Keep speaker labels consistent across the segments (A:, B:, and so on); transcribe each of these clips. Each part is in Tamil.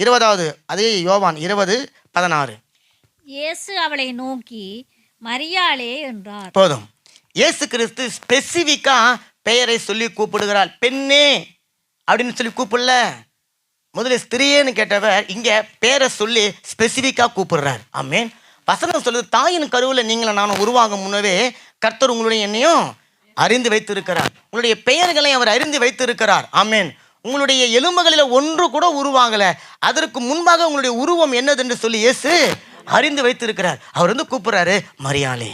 A: 20வது அதே யோவான் 20:16.
B: இயேசு அவளை நோக்கி மரியாளே என்றார்.
A: போதும். இயேசு கிறிஸ்து ஸ்பெசிஃபிக்கா பெயரை சொல்லி கூப்பிடுகிறார். பெண்ணே அப்படின்னு சொல்லி கூப்பிடல. முதல்ல ஸ்திரீன்னு கேட்டவர் இங்க பேரை சொல்லி ஸ்பெசிஃபிக்கா கூப்பிடுறார். ஆமேன். வசனம் சொல்லுது, தாயின் கருவில் நீங்கள நானும் உருவாகும் முன்னவே கர்த்தர் உங்களுடைய என்னையும் அறிந்து வைத்திருக்கிறார். உங்களுடைய பெயர்களை அவர் அறிந்து வைத்திருக்கிறார். ஆமேன். உங்களுடைய எலும்புகளில் ஒன்று கூட உருவாகல, அதற்கு முன்பாக உங்களுடைய உருவம் என்னது என்று சொல்லி இயேசு அறிந்து வைத்திருக்கிறார். அவர் வந்து கூப்பிடுறாரு மரியாளே.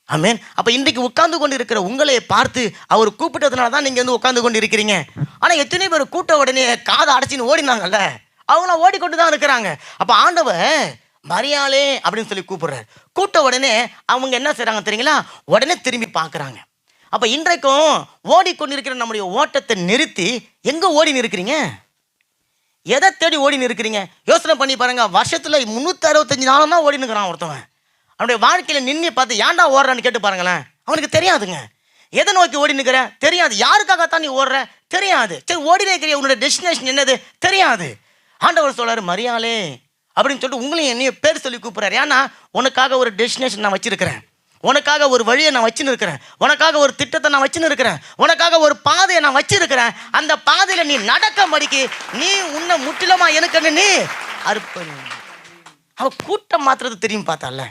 A: ஆமேன். அப்ப இன்றைக்கு உட்கார்ந்து கொண்டு இருக்கிற உங்களை பார்த்து அவர் கூப்பிட்டதுனால தான் நீங்க வந்து உட்கார்ந்து கொண்டு இருக்கிறீங்க. ஆனா எத்தனை பேர் கூட்ட உடனே காதை அடைச்சின்னு ஓடினாங்கல்ல, அவங்களாம் ஓடிக்கொண்டு தான் இருக்கிறாங்க. அப்ப ஆண்டவர் மரியாளே அப்படின்னு சொல்லி கூப்பிடுறாரு. கூட்ட உடனே அவங்க என்ன செய்றாங்க தெரியுங்களா? உடனே திரும்பி பார்க்குறாங்க. அப்போ இன்றைக்கும் ஓடிக்கொண்டிருக்கிற நம்முடைய ஓட்டத்தை நிறுத்தி எங்கே ஓடின்னு இருக்கிறீங்க? எதை தேடி ஓடின்னு இருக்கிறீங்க? யோசனை பண்ணி பாருங்க. வருஷத்தில் 365 நாளும் தான் ஓடின்னு இருக்கிறான் ஒருத்தவன். அவனுடைய வாழ்க்கையில் நின்று பார்த்து ஏன்டா ஓடுறான்னு கேட்டு பாருங்களேன். அவனுக்கு தெரியாதுங்க. எதை நோக்கி ஓடி நிற்கிறேன் தெரியாது. யாருக்காகத்தான் நீ ஓடுற தெரியாது. சரி, ஓடினே இருக்கிற உன்னோட டெஸ்டினேஷன் என்னது தெரியாது. ஆண்டவர் சொல்றாரு மரியாளே அப்படின்னு சொல்லிட்டு உங்களையும் என்னையும் பேர் சொல்லி கூப்பிட்றாரு. ஏன்னா உனக்காக ஒரு டெஸ்டினேஷன் நான் வச்சிருக்கிறேன், உனக்காக ஒரு வழியை நான் வச்சுன்னு இருக்கிறேன், உனக்காக ஒரு திட்டத்தை நான் வச்சுன்னு இருக்கிறேன், உனக்காக ஒரு பாதையை நான் வச்சிருக்கிறேன். அந்த பாதையில் நீ நடக்க மடிக்கு நீ உன்னை முற்றிலுமா எனக்கு நீ அர்ப்பணி. அவ கூட்டம் மாத்திரத்தை தெரியும் பார்த்தால.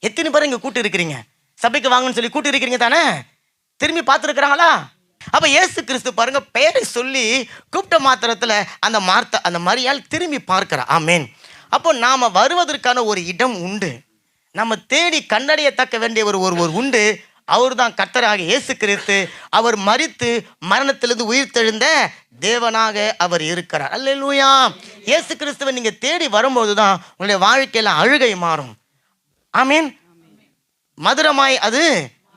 A: எத்தனை பேர் இங்கே கூட்டு இருக்கிறீங்க? சபைக்கு வாங்கன்னு சொல்லி கூட்டு இருக்கிறீங்க தானே? திரும்பி பார்த்துருக்குறாங்களா? அப்போ இயேசு கிறிஸ்து பாருங்க பெயரை சொல்லி கூப்பிட்ட மாத்திரத்தில் அந்த மரியாள் திரும்பி பார்க்கிறா. ஆமேன். அப்போ நாம் வருவதற்கான ஒரு இடம் உண்டு. நம்ம தேடி கண்டறியத்தக்க வேண்டிய ஒருவர் உண்டு. அவர் தான் கர்த்தராக இயேசு கிறிஸ்து. அவர் மரித்து மரணத்திலிருந்து உயிர்த்தெழுந்த தேவனாக அவர் இருக்கிறார். அல்லேலூயா. இயேசு கிறிஸ்துவை நீங்கள் தேடி வரும்போது தான் உங்களுடைய வாழ்க்கையில் அழுகை மாறும். ஆமேன். மதுரமாய் அது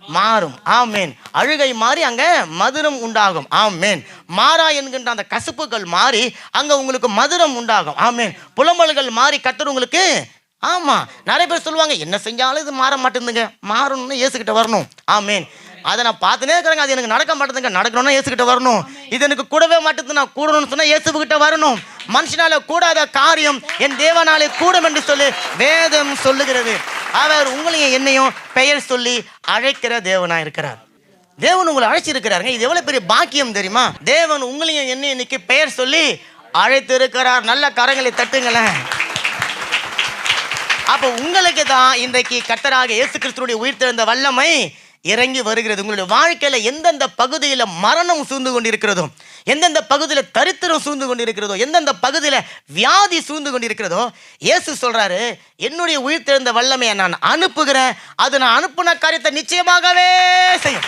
A: மாறும். ஆமேன். அழுகை மாறி அங்கே மதுரம் உண்டாகும். ஆமேன். மாறா என்கின்ற அந்த கசப்புகள் மாறி அங்கே உங்களுக்கு மதுரம் உண்டாகும். ஆமேன். புலம்பல்கள் மாறி கர்த்தர் உங்களுக்கு ஆமாம். நிறைய பேர் சொல்லுவாங்க என்ன செஞ்சாலும் இது மாற மாட்டேங்குதுங்க. மாறணும்னு இயேசுக்கிட்ட வரணும். ஆமேன். அதை நான் பார்த்துனே இருக்கிறேங்க, அது எனக்கு நடக்க மாட்டேதுங்க. நடக்கணும்னா இயேசுக்கிட்ட வரணும். இது எனக்கு கூடவே மாட்டேது, நான் கூடணும்னு சொன்னால் இயேசுக்கிட்ட வரணும். மனுஷனால கூடாத காரியம் என் தேவனாலே கூடும் என்று சொல்லி வேதம் சொல்லுகிறது. அவர் உங்களையும் என்னையும் பெயர் சொல்லி அழைக்கிற தேவனா இருக்கிறார். தேவன் உங்களை அழைச்சிருக்கிறாருங்க. இது எவ்வளவு பெரிய பாக்கியம் தெரியுமா? தேவன் உங்களையும் என்னையும் இன்னைக்கு பெயர் சொல்லி அழைத்து இருக்கிறார். நல்ல கரங்களை தட்டுங்களேன். அப்போ உங்களுக்கு தான் இன்றைக்கு கர்த்தராக இயேசு கிறிஸ்துவினுடைய உயிர்த்தெழுந்த வல்லமை இறங்கி வருகிறது. உங்களுடைய வாழ்க்கையில் எந்தெந்த பகுதியில் மரணம் சூழ்ந்து கொண்டிருக்கிறதோ, எந்தெந்த பகுதியில் தரித்திரம் சூழ்ந்து கொண்டிருக்கிறதோ, எந்தெந்த பகுதியில் வியாதி சூழ்ந்து கொண்டிருக்கிறதோ, இயேசு சொல்றாரு என்னுடைய உயிர்த்தெழுந்த வல்லமையை நான் அனுப்புகிறேன். அது நான் அனுப்புன காரியத்தை நிச்சயமாகவே செய்யும்.